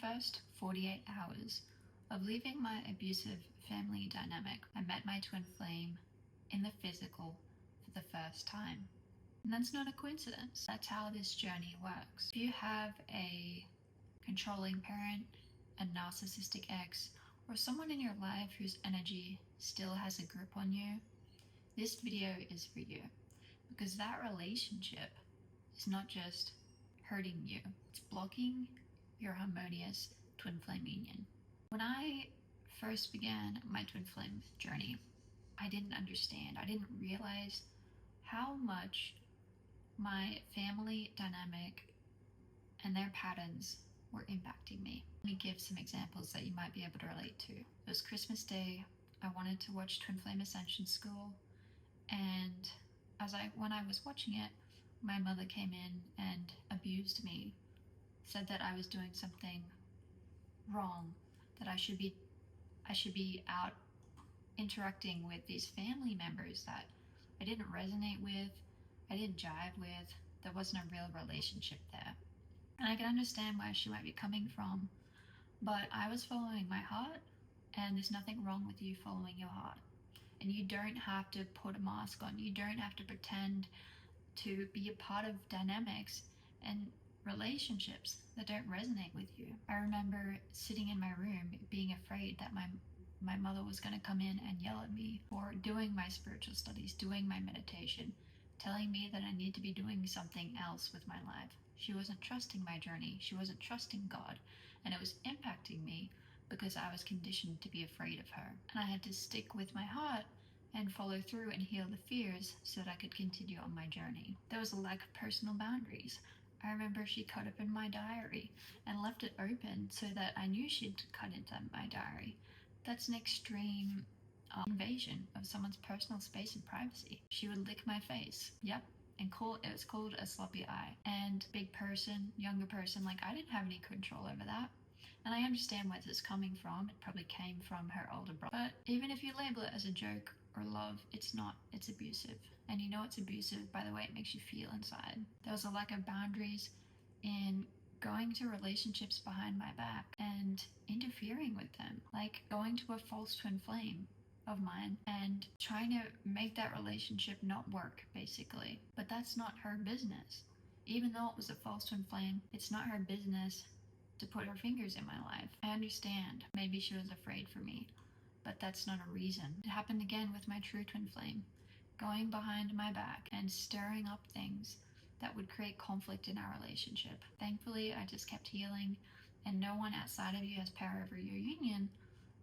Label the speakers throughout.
Speaker 1: first 48 hours of leaving my abusive family dynamic, I met my twin flame in the physical for the first time. And that's not a coincidence. That's how this journey works. If you have a controlling parent, a narcissistic ex, or someone in your life whose energy still has a grip on you, this video is for you. Because that relationship is not just hurting you, it's blocking your harmonious twin flame union. When I first began my twin flame journey, I didn't understand. I didn't realize how much my family dynamic and their patterns were impacting me. Let me give some examples that you might be able to relate to. It was Christmas Day. I wanted to watch Twin Flame Ascension School, and when I was watching it, my mother came in and abused me, said that I was doing something wrong, that I should be out interacting with these family members that I didn't resonate with, I didn't jive with. There wasn't a real relationship there. And I can understand where she might be coming from, but I was following my heart, and there's nothing wrong with you following your heart. And you don't have to put a mask on. You don't have to pretend to be a part of dynamics and relationships that don't resonate with you. I remember sitting in my room being afraid that my mother was going to come in and yell at me for doing my spiritual studies, doing my meditation, telling me that I need to be doing something else with my life. She wasn't trusting my journey. She wasn't trusting God. And it was impacting me because I was conditioned to be afraid of her. And I had to stick with my heart and follow through and heal the fears so that I could continue on my journey. There was a lack of personal boundaries. I remember she cut open my diary and left it open so that I knew she'd cut into my diary. That's an extreme invasion of someone's personal space and privacy. She would lick my face. Yep. And it was called a sloppy eye. And big person, younger person, like I didn't have any control over that. And I understand where this is coming from. It probably came from her older brother. But even if you label it as a joke or love, it's not. It's abusive. And you know it's abusive by the way it makes you feel inside. There was a lack of boundaries in going to relationships behind my back and interfering with them. Like going to a false twin flame of mine and trying to make that relationship not work, basically. But that's not her business. Even though it was a false twin flame, it's not her business to put her fingers in my life. I understand. Maybe she was afraid for me, but that's not a reason. It happened again with my true twin flame, going behind my back and stirring up things that would create conflict in our relationship. Thankfully, I just kept healing, and no one outside of you has power over your union,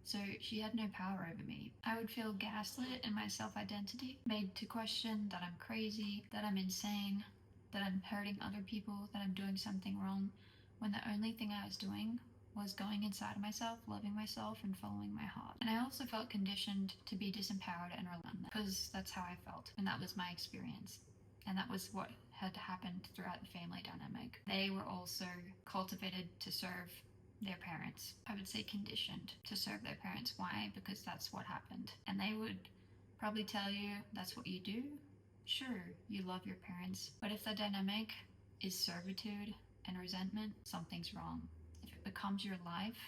Speaker 1: so she had no power over me. I would feel gaslit in my self-identity, made to question that I'm crazy, that I'm insane, that I'm hurting other people, that I'm doing something wrong, when the only thing I was doing was going inside of myself, loving myself, and following my heart. And I also felt conditioned to be disempowered and relentless, because that's how I felt, and that was my experience. And that was what had happened throughout the family dynamic. They were also cultivated to serve their parents. I would say conditioned to serve their parents. Why? Because that's what happened. And they would probably tell you that's what you do. Sure, you love your parents, but if the dynamic is servitude and resentment, something's wrong. If it becomes your life,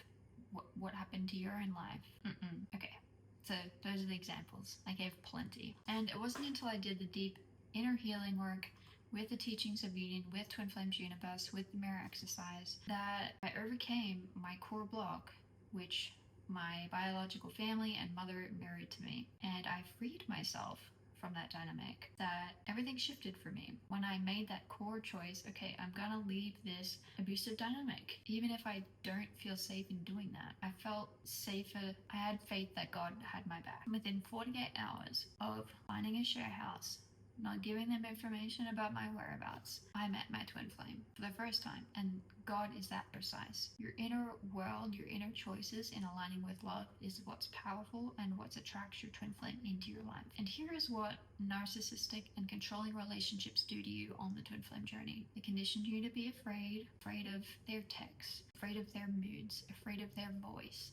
Speaker 1: what happened to your own life? Okay, so those are the examples. I gave plenty. And it wasn't until I did the deep inner healing work with the teachings of union, with Twin Flames Universe, with the mirror exercise, that I overcame my core block, which my biological family and mother mirrored to me. And I freed myself from that dynamic, that everything shifted for me. When I made that core choice, okay, I'm gonna leave this abusive dynamic, even if I don't feel safe in doing that. I felt safer. I had faith that God had my back. Within 48 hours of finding a share house, not giving them information about my whereabouts, I met my twin flame for the first time. And God is that precise. Your inner world, your inner choices in aligning with love is what's powerful and what attracts your twin flame into your life. And here is what narcissistic and controlling relationships do to you on the twin flame journey. They condition you to be afraid of their texts, afraid of their moods, afraid of their voice.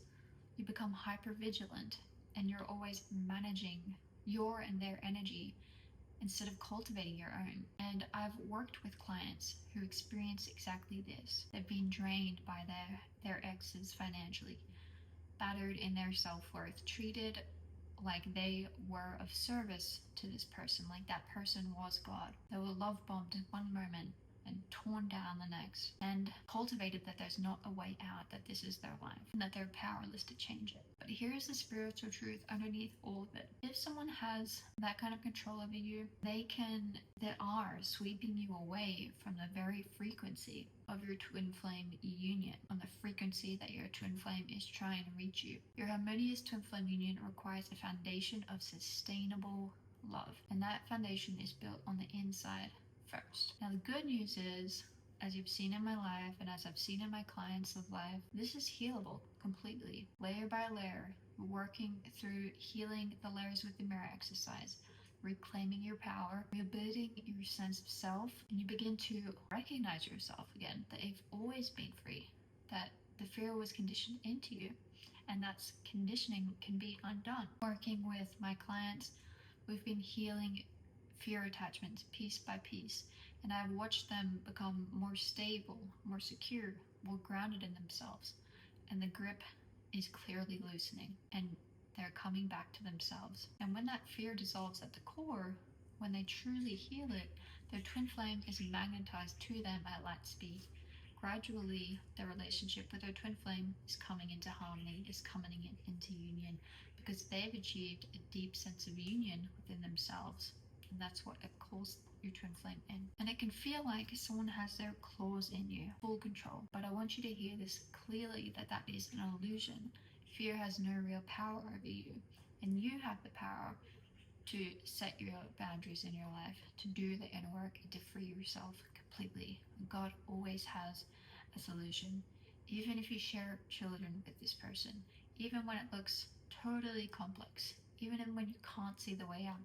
Speaker 1: You become hyper vigilant and you're always managing your and their energy instead of cultivating your own. And I've worked with clients who experience exactly this. They've been drained by their exes financially, battered in their self-worth, treated like they were of service to this person, like that person was God. They were love bombed in one moment and torn down the next, and cultivated that there's not a way out, that this is their life, and that they're powerless to change it. But here's the spiritual truth underneath all of it. If someone has that kind of control over you, they are sweeping you away from the very frequency of your twin flame union, on the frequency that your twin flame is trying to reach you. Your harmonious twin flame union requires a foundation of sustainable love, and that foundation is built on the inside first. Now, the good news is, as you've seen in my life and as I've seen in my clients' life, this is healable completely, layer by layer, working through healing the layers with the mirror exercise, reclaiming your power, rebuilding your sense of self, and you begin to recognize yourself again, that you've always been free, that the fear was conditioned into you, and that conditioning can be undone. Working with my clients, we've been healing fear attachments piece by piece, and I've watched them become more stable, more secure, more grounded in themselves, and the grip is clearly loosening, and they're coming back to themselves. And when that fear dissolves at the core, when they truly heal it, their twin flame is magnetized to them at light speed. Gradually, their relationship with their twin flame is coming into harmony, is coming into union, because they've achieved a deep sense of union within themselves. And that's what it calls your twin flame in. And it can feel like someone has their claws in you, full control. But I want you to hear this clearly, that that is an illusion. Fear has no real power over you. And you have the power to set your boundaries in your life, to do the inner work, and to free yourself completely. God always has a solution. Even if you share children with this person, even when it looks totally complex, even when you can't see the way out,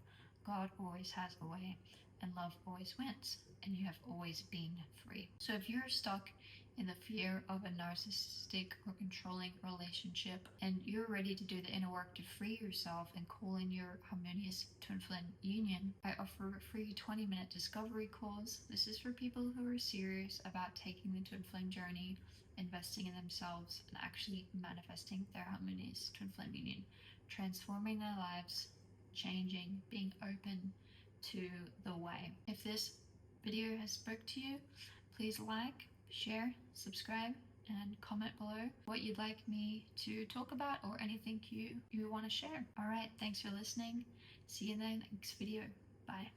Speaker 1: God always has a way, and love always wins, and you have always been free. So if you're stuck in the fear of a narcissistic or controlling relationship, and you're ready to do the inner work to free yourself and call in your harmonious twin flame union, I offer a free 20-minute discovery course. This is for people who are serious about taking the twin flame journey, investing in themselves, and actually manifesting their harmonious twin flame union, transforming their lives, changing, being open to the way. If this video has spoke to you, please like, share, subscribe, and comment below what you'd like me to talk about, or anything you want to share. All right, thanks for listening. See you in the next video. Bye.